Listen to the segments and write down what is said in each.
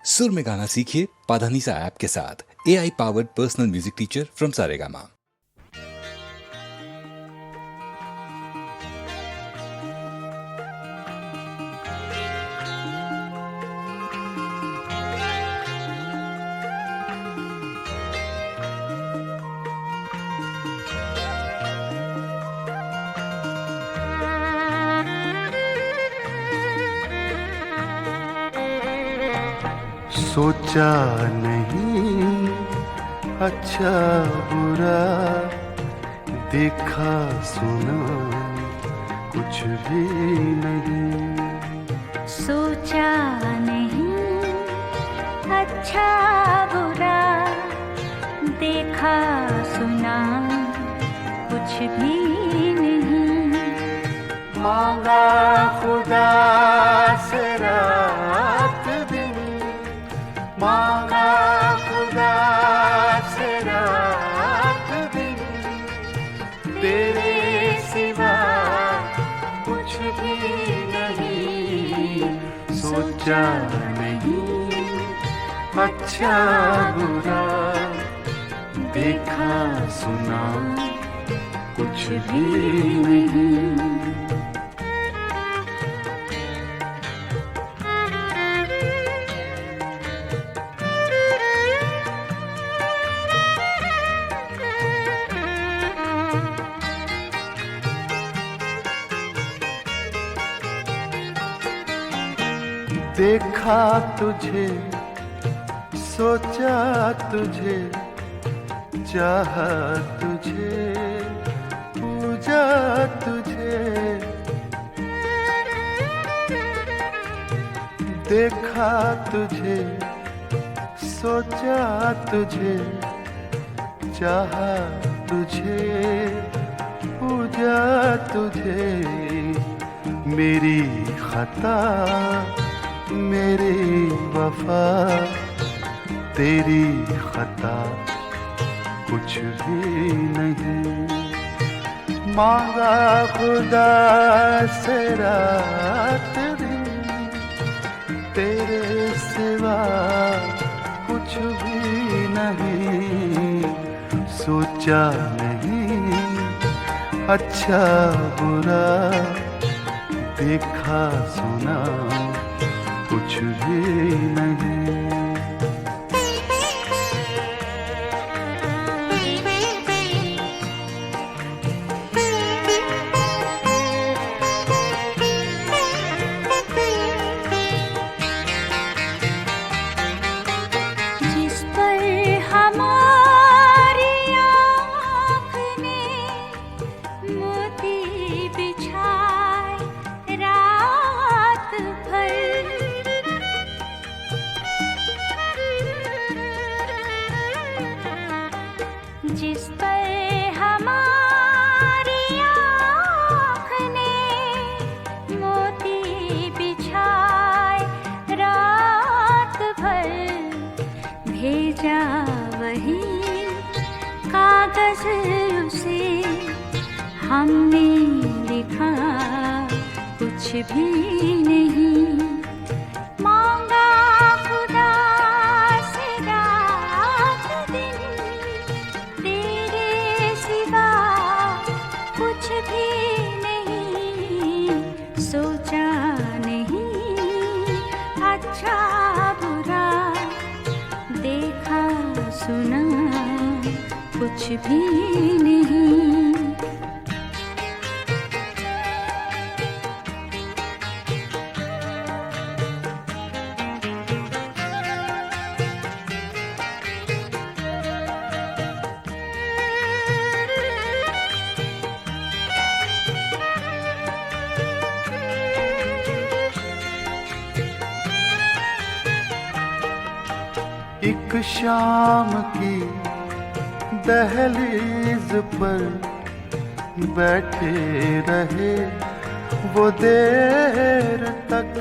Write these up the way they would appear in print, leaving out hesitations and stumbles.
सुर में गाना सीखिए पाधानीसा ऐप के साथ। AI powered personal music teacher from Saregama. सोचा नहीं अच्छा बुरा, देखा सुना कुछ भी नहीं। सोचा नहीं अच्छा बुरा, देखा सुना कुछ भी नहीं। मांगा खुदा से रात दिन, मांगा खुदा से रात दिन, तेरे सिवा कुछ भी नहीं। सोचा नहीं अच्छा बुरा, देखा सुना कुछ भी नहीं। देखा तुझे, सोचा तुझे, चाहा तुझे, पूजा तुझे। देखा तुझे, सोचा तुझे, चाहा तुझे, पूजा तुझे। मेरी खता मेरी वफा, तेरी खता कुछ भी नहीं। मांगा खुदा से रात दिन, तेरे सिवा कुछ भी नहीं। सोचा नहीं अच्छा बुरा, देखा सुना कुछ भी नहीं। जिस पर हमारी आँख ने मोती बिछाए रात भर, जिस पर हमारी आँख ने मोती बिछाए रात भर, भेजा वही कागज उसे, हमने लिखा कुछ भी नहीं। मांगा खुदा से रात दिन, तेरे सिवा कुछ भी नहीं। सोचा नहीं अच्छा बुरा, देखा सुना कुछ भी नहीं। एक शाम की दहलीज पर बैठे रहे वो देर तक।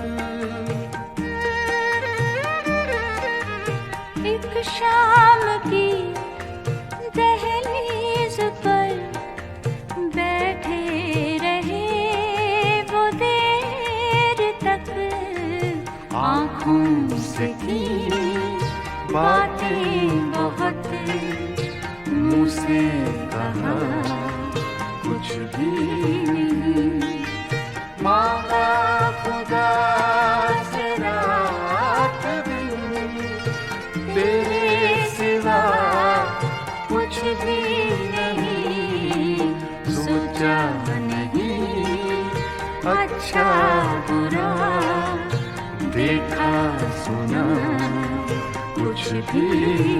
एक शाम की दहलीज पर बैठे रहे वो देर तक, आँखों से की बातें बहुत मुँह से कहा कुछ भी नहीं, मांगा खुदा से रात दिन, तेरे सिवा कुछ भी नहीं, सोचा नहीं अच्छा बुरा, देखा सुना कुछ भी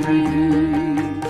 नहीं।